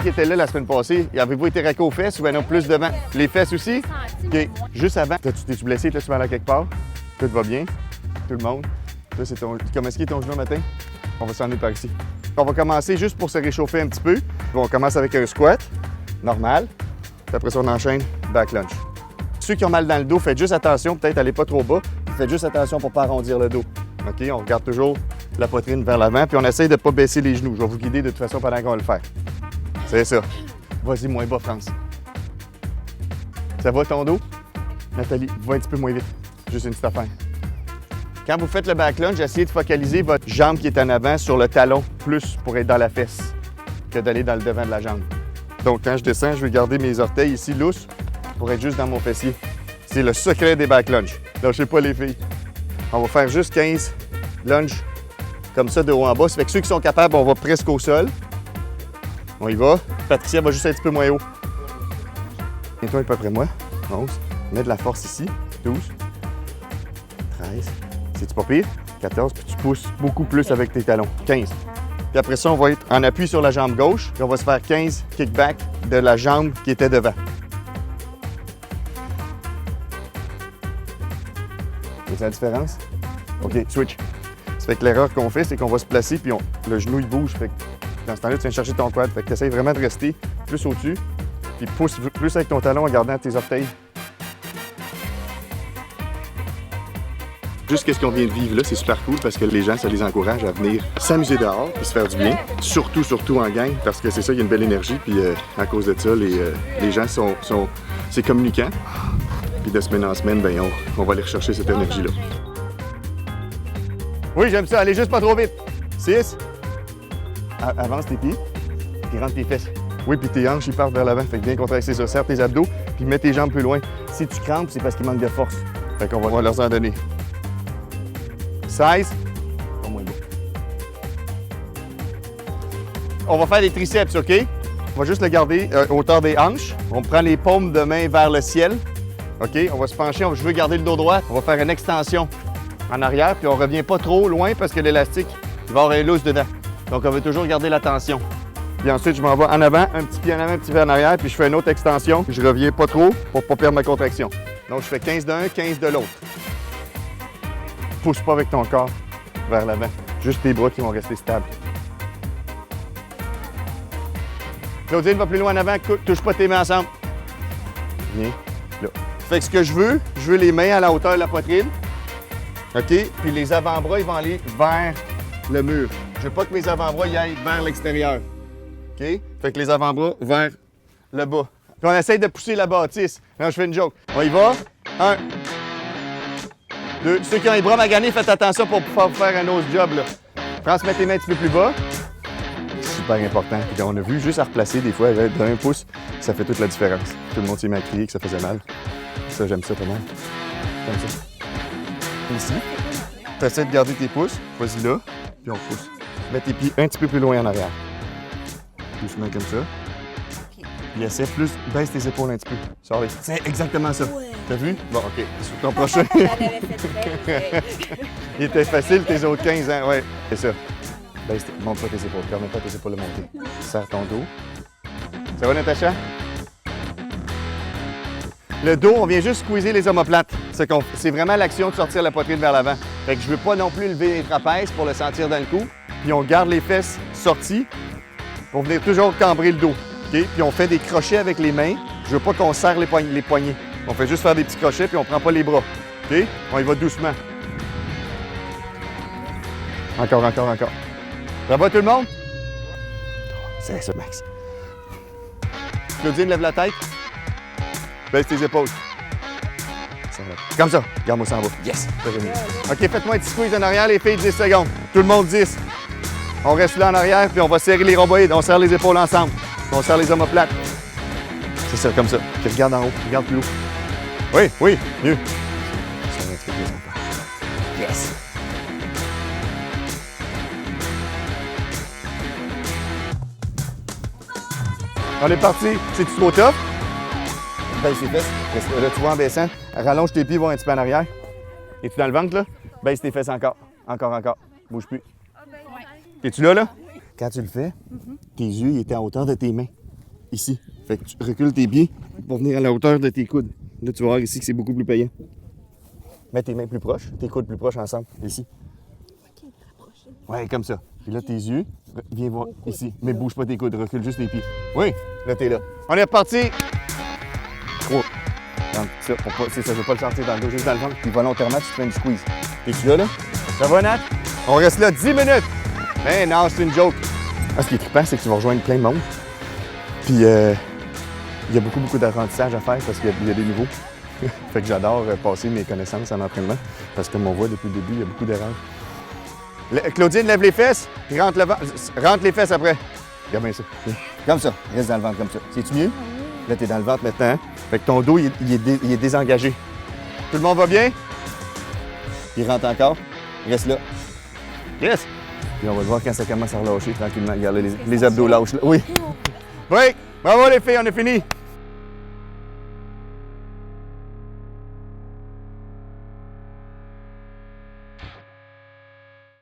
Qui était là la semaine passée, avez-vous été raqué aux fesses ou bien non plus devant? Les fesses aussi? OK. Juste avant, t'es-tu blessé? T'as-tu mal à quelque part? Tout va bien? Tout le monde? Là, c'est ton... Comment est-ce qu'il est ton genou matin? On va s'en aller par ici. On va commencer juste pour se réchauffer un petit peu. On commence avec un squat, normal. Puis après ça, on enchaîne back lunge. Ceux qui ont mal dans le dos, faites juste attention, peut-être aller pas trop bas. Faites juste attention pour ne pas arrondir le dos. OK? On regarde toujours la poitrine vers l'avant, puis on essaye de ne pas baisser les genoux. Je vais vous guider de toute façon pendant qu'on va le faire. C'est ça. Vas-y, moins bas, France. Ça va ton dos? Nathalie, va un petit peu moins vite. Juste une petite affaire. Quand vous faites le back lunge, essayez de focaliser votre jambe qui est en avant sur le talon, plus pour être dans la fesse que d'aller dans le devant de la jambe. Donc, quand je descends, je vais garder mes orteils ici lousses pour être juste dans mon fessier. C'est le secret des back lunges. Lâchez pas les filles. On va faire juste 15 lunges comme ça de haut en bas. Ça fait que ceux qui sont capables, on va presque au sol. On y va. Patricia va juste un petit peu moins haut. Et toi, pas près moi. 11. Mets de la force ici. 12. 13. C'est-tu pas pire? 14. Puis tu pousses beaucoup plus avec tes talons. 15. Puis après ça, on va être en appui sur la jambe gauche. Puis on va se faire 15 kickbacks de la jambe qui était devant. C'est la différence? OK, switch. Ça fait que l'erreur qu'on fait, c'est qu'on va se placer puis le genou il bouge. Fait que dans ce temps-là, tu viens chercher ton quad. Fait que tu essaies vraiment de rester plus au-dessus. Puis pousse plus avec ton talon en gardant tes orteils. Juste ce qu'on vient de vivre là, c'est super cool parce que les gens, ça les encourage à venir s'amuser dehors et se faire du bien. Surtout en gang parce que c'est ça, il y a une belle énergie. Puis à cause de ça, les gens c'est communicant. Puis de semaine en semaine, bien, on va aller rechercher cette énergie-là. Oui, j'aime ça. Allez juste pas trop vite. 6. Avance tes pieds, puis rentre tes fesses. Oui, puis tes hanches, ils partent vers l'avant. Fait que bien contracter ça. Serre tes abdos, puis mets tes jambes plus loin. Si tu crampes, c'est parce qu'il manque de force. Fait qu'on va leur en donner. 16. Pas moins beau. On va faire des triceps, OK? On va juste le garder hauteur des hanches. On prend les paumes de main vers le ciel. OK, on va se pencher, je veux garder le dos droit. On va faire une extension en arrière, puis on ne revient pas trop loin parce que l'élastique, il va avoir un lousse dedans. Donc, on veut toujours garder la tension. Puis ensuite, je m'en vais en avant, un petit pied en avant, un petit pied en arrière, puis je fais une autre extension. Je reviens pas trop pour ne pas perdre ma contraction. Donc, je fais 15 d'un, 15 de l'autre. Pousse pas avec ton corps vers l'avant. Juste tes bras qui vont rester stables. Claudine, va plus loin en avant, touche pas tes mains ensemble. Viens, là. Fait que ce que je veux les mains à la hauteur de la poitrine. OK? Puis les avant-bras, ils vont aller vers le mur. Je veux pas que mes avant-bras y aillent vers l'extérieur. OK? Fait que les avant-bras vers le bas. Puis on essaye de pousser la bâtisse. Là, je fais une joke. On y va. 1, 2. Ceux qui ont les bras maganés, faites attention pour pouvoir faire un autre job, là. France, mets tes mains un petit peu plus bas. Super important. Puis on a vu juste à replacer des fois d'un pouce, ça fait toute la différence. Tout le monde s'est mis à crier que ça faisait mal. Ça, j'aime ça pas mal. Comme ça. Ici. Tu essaies de garder tes pouces. Vas-y là, puis on pousse. Mets tes pieds un petit peu plus loin en arrière. Doucement comme ça. Puis essaie plus, baisse tes épaules un petit peu. Sors-les. C'est exactement ça. Ouais. T'as vu? Bon, OK. Sur ton prochain. Il était facile, tes autres 15 ans. Ouais, c'est ça. Monte pas tes épaules. Permets pas tes épaules de monter. Serre ton dos. Ça va, Natacha? Le dos, on vient juste squeezer les omoplates. C'est vraiment l'action de sortir la poitrine vers l'avant. Fait que je veux pas non plus lever les trapèzes pour le sentir dans le cou. Puis on garde les fesses sorties pour venir toujours cambrer le dos. Okay? Puis on fait des crochets avec les mains. Je veux pas qu'on serre les poignets. On fait juste faire des petits crochets puis on prend pas les bras. OK? On y va doucement. Encore. Ça va tout le monde? C'est ça, Max. Claudine, lève la tête. Baisse tes épaules. Comme ça. Regarde-moi ça en bas. Yes! OK, faites-moi un petit squeeze en arrière, les filles, 10 secondes. Tout le monde 10. On reste là en arrière, puis on va serrer les rhomboïdes. On serre les épaules ensemble. Puis on serre les omoplates. C'est ça, comme ça. Puis regarde en haut, regarde plus haut. Oui, mieux. Yes! On est parti. C'est-tu trop tough? Baisse tes fesses. Là, tu vois en baissant. Rallonge tes pieds, va un petit peu en arrière. Es-tu dans le ventre, là? Baisse tes fesses encore. Encore. Bouge plus. Es-tu là? Quand tu le fais, tes yeux ils étaient à hauteur de tes mains. ici. Fait que tu recules tes pieds pour venir à la hauteur de tes coudes. Là, tu vas voir ici que c'est beaucoup plus payant. Mets tes mains plus proches, tes coudes plus proches ensemble, ici. Ouais, comme ça. Puis là, tes yeux, viens voir ici. Mais bouge pas tes coudes, recule juste tes pieds. Oui, là, t'es là. On est reparti. 3. Ça, pour pas, ça, je veux pas le sentir dans le dos, juste dans le ventre. Puis volontairement, tu te fais une squeeze. Es-tu là, là? Ça va, Nat? On reste là 10 minutes. Mais non, c'est une joke. Ah, ce qui est trippant, c'est que tu vas rejoindre plein de monde. Puis, il y a beaucoup d'apprentissage à faire parce qu'il y a des niveaux. Fait que j'adore passer mes connaissances en entraînement parce que, comme on voit depuis le début, il y a beaucoup d'erreurs. Claudine, lève les fesses, puis rentre les fesses après. Regarde bien ça. Comme ça. Reste dans le ventre comme ça. C'est-tu mieux? Là, t'es dans le ventre maintenant. Fait que ton dos, il est désengagé. Tout le monde va bien? Il rentre encore. Reste là. Yes! Puis on va le voir quand ça commence à relâcher tranquillement. Regarde là, les abdos lâchent là. Oui. Oui! Bravo les filles, on est fini!